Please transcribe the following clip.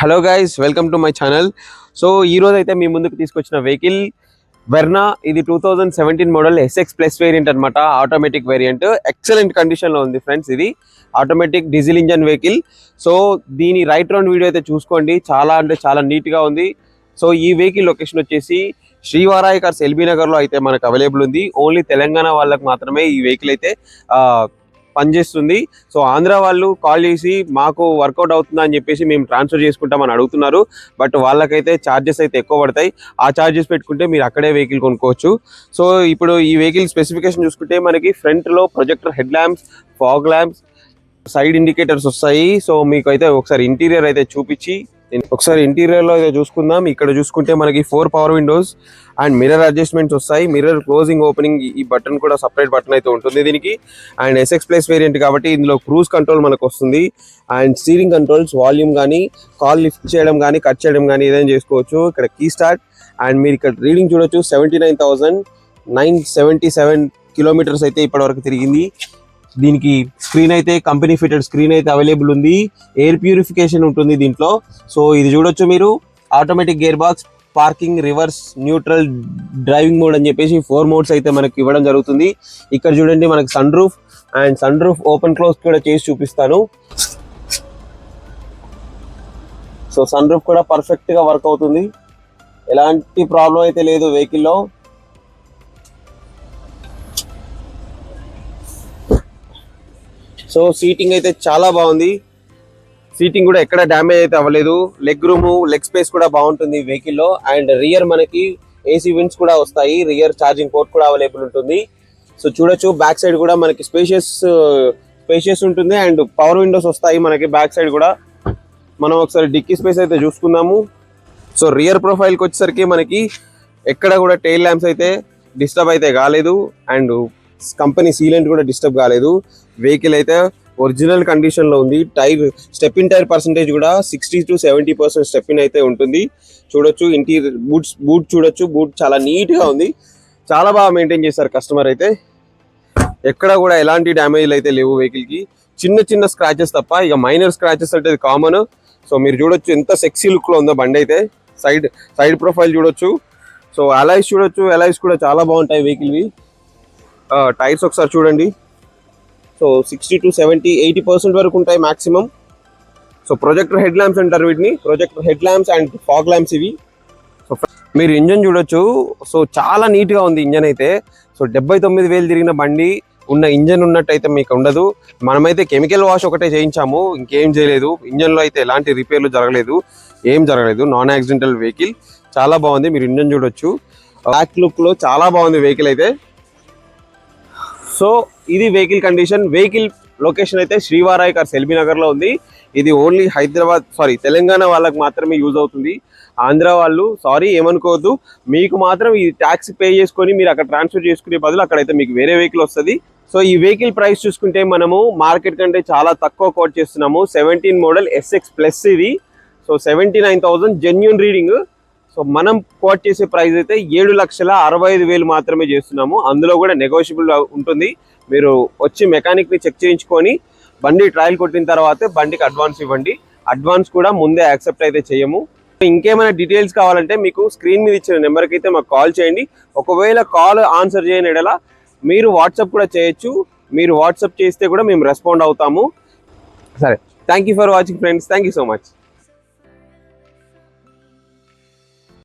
Hello guys, welcome to my channel. So ఈ రోజు అయితే మీ ముందుకు తీసుకొచ్చిన వెహికల్ వెర్నా. ఇది 2017 మోడల్ ఎస్ఎక్స్ ప్లస్ వేరియంట్ అనమాట. ఆటోమేటిక్ వేరియంట్ ఎక్సలెంట్ కండిషన్లో ఉంది ఫ్రెండ్స్. ఇది automatic diesel engine vehicle. So దీని రైట్ రౌండ్ వీడియో అయితే చూసుకోండి, చాలా అంటే చాలా నీట్గా ఉంది. సో ఈ వెహికల్ లొకేషన్ వచ్చేసి శ్రీవారాయి కార్స్ ఎల్బీ నగర్లో అయితే మనకు అవైలబుల్ ఉంది. ఓన్లీ తెలంగాణ వాళ్ళకి మాత్రమే ఈ వెహికల్ అయితే పనిచేస్తుంది. సో ఆంధ్ర వాళ్ళు కాల్ చేసి మాకు వర్కౌట్ అవుతుందా అని చెప్పేసి మేము ట్రాన్స్ఫర్ చేసుకుంటామని అడుగుతున్నారు. బట్ వాళ్ళకైతే ఛార్జెస్ అయితే ఎక్కువ పడతాయి. ఆ ఛార్జెస్ పెట్టుకుంటే మీరు అక్కడే వెహికల్ కొనుక్కోవచ్చు. సో ఇప్పుడు ఈ వెహికల్ స్పెసిఫికేషన్ చూసుకుంటే మనకి ఫ్రంట్లో projector head lamps, fog lamps, side indicators వస్తాయి. సో మీకు అయితే ఒకసారి ఇంటీరియర్ అయితే చూపించి ఒకసారి ఇంటీరియర్ లో అయితే చూసుకుందాం. ఇక్కడ చూసుకుంటే మనకి 4 power Windows and mirror adjustments వస్తాయి. మిర్రర్ క్లోజింగ్ ఓపెనింగ్ ఈ బటన్ కూడా సపరేట్ బటన్ అయితే ఉంటుంది దీనికి. అండ్ ఎస్ఎక్స్ ప్లస్ వేరియంట్ కాబట్టి ఇందులో క్రూజ్ కంట్రోల్ మనకు వస్తుంది. అండ్ స్టీరింగ్ కంట్రోల్స్, వాల్యూమ్ కానీ, కాల్ లిఫ్ట్ చేయడం కానీ, కట్ చేయడం కానీ ఏదైనా చేసుకోవచ్చు. ఇక్కడ కీ స్టార్ట్ అండ్ మీరు ఇక్కడ రీడింగ్ చూడొచ్చు. 79,977 కిలోమీటర్స్ అయితే ఇప్పటివరకు తిరిగింది. దీనికి స్క్రీన్ అయితే కంపెనీ ఫిటెడ్ స్క్రీన్ అయితే అవైలబుల్ ఉంది. ఎయిర్ ప్యూరిఫికేషన్ ఉంటుంది దీంట్లో. సో ఇది చూడొచ్చు మీరు. Automatic gear box, parking, reverse, neutral, driving mode అని చెప్పేసి 4 మోడ్స్ అయితే మనకి ఇవ్వడం జరుగుతుంది. ఇక్కడ చూడండి మనకి sun roof and sun roof open close కూడా చేసి చూపిస్తాను. సో సన్ రూఫ్ కూడా పర్ఫెక్ట్ గా వర్క్ అవుతుంది, ఎలాంటి ప్రాబ్లం అయితే లేదు వెహికల్లో. సో సీటింగ్ అయితే చాలా బాగుంది. సీటింగ్ కూడా ఎక్కడ డ్యామేజ్ అయితే అవ్వలేదు. లెగ్ రూమ్, లెగ్ స్పేస్ కూడా బాగుంటుంది వెహికల్లో. అండ్ రియర్ మనకి ఏసీ విండ్స్ కూడా వస్తాయి. రియర్ ఛార్జింగ్ పోర్ట్ కూడా అవైలబుల్ ఉంటుంది. సో చూడొచ్చు బ్యాక్ సైడ్ కూడా మనకి స్పేషియస్ ఉంటుంది. అండ్ పవర్ విండోస్ వస్తాయి మనకి బ్యాక్ సైడ్ కూడా. మనం ఒకసారి డిక్కీ స్పేస్ అయితే చూసుకుందాము. సో రియర్ ప్రొఫైల్కి వచ్చేసరికి మనకి ఎక్కడ కూడా టెయిల్ ల్యాంప్స్ అయితే డిస్టర్బ్ అయితే కాలేదు. అండ్ కంపెనీ సీలెంట్ కూడా డిస్టర్బ్ కాలేదు. వెహికల్ అయితే ఒరిజినల్ కండిషన్ లో ఉంది. స్టెప్ ఇన్ టైర్ పర్సెంటేజ్ కూడా 60 to 70% స్టెప్ ఇన్ అయితే ఉంటుంది. చూడొచ్చు ఇంటీరియర్ బూట్ చూడొచ్చు. బూట్ చాలా నీట్ గా ఉంది, చాలా బాగా మెయింటైన్ చేశారు కస్టమర్ అయితే. ఎక్కడ కూడా ఎలాంటి డ్యామేజ్లు అయితే లేవు వెహికల్ కి. చిన్న చిన్న స్క్రాచెస్ తప్ప, ఇక మైనర్ స్క్రాచెస్ అంటే కామన్. సో మీరు చూడొచ్చు ఎంత సెక్సీ లుక్ లో ఉందో బండి అయితే. సైడ్ ప్రొఫైల్ చూడొచ్చు. సో అలైస్ చూడొచ్చు. అలైస్ కూడా చాలా బాగుంటాయి వెహికల్ వి. టైర్స్ ఒకసారి చూడండి. సో 60 to 70, 80% వరకు ఉంటాయి maximum. So projector head lamps అంటారు వీటిని. Projector head lamps and fog lamps ఇవి. సో మీరు ఇంజన్ చూడొచ్చు. సో చాలా నీట్గా ఉంది ఇంజన్ అయితే. సో 79,000 తిరిగిన బండి ఉన్న ఇంజన్ ఉన్నట్టయితే మీకు ఉండదు. మనమైతే కెమికల్ వాష్ ఒకటే చేయించాము, ఇంకేం చేయలేదు. ఇంజన్లో అయితే ఎలాంటి రిపేర్లు జరగలేదు, ఏం జరగలేదు. నాన్ యాక్సిడెంటల్ వెహికల్, చాలా బాగుంది. మీరు ఇంజన్ చూడొచ్చు. బ్యాక్ లుక్లో చాలా బాగుంది వెహికల్ అయితే. సో ఇది వెహికల్ కండిషన్. వెహికల్ లొకేషన్ అయితే శ్రీవారాయి కార్స్ ఎల్బీ నగర్లో ఉంది. ఇది ఓన్లీ తెలంగాణ వాళ్ళకి మాత్రమే యూజ్ అవుతుంది. ఆంధ్ర వాళ్ళు ఏమనుకోవద్దు, మీకు మాత్రం ఈ ట్యాక్స్ పే చేసుకొని మీరు అక్కడ ట్రాన్స్ఫర్ చేసుకునే బదులు అక్కడైతే మీకు వేరే వెహికల్ వస్తుంది. సో ఈ వెహికల్ ప్రైస్ చూసుకుంటే మనము మార్కెట్ కంటే చాలా తక్కువ కోట్ చేస్తున్నాము. 17 మోడల్ ఎస్ఎక్స్ ప్లస్ ఇది. So 79,000 genuine reading. సో మనం కోట్ చేసే ప్రైస్ అయితే 7,65,000 మాత్రమే చేస్తున్నాము. అందులో కూడా నెగోషియబుల్ ఉంటుంది. మీరు వచ్చి మెకానిక్ ని చెక్ చేయించుకొని బండి ట్రయల్ కొట్టిన తర్వాత బండికి అడ్వాన్స్ ఇవ్వండి. అడ్వాన్స్ కూడా ముందే యాక్సెప్ట్ అయితే చేయము. ఇంకేమైనా డీటెయిల్స్ కావాలంటే మీకు స్క్రీన్ మీద ఇచ్చిన నెంబర్కి అయితే మాకు కాల్ చేయండి. ఒకవేళ కాల్ ఆన్సర్ చేయని ఎడల మీరు వాట్సాప్ కూడా చేయొచ్చు. మీరు వాట్సాప్ చేస్తే కూడా మేము రెస్పాండ్ అవుతాము. సరే, thank you for watching friends. Thank you so much.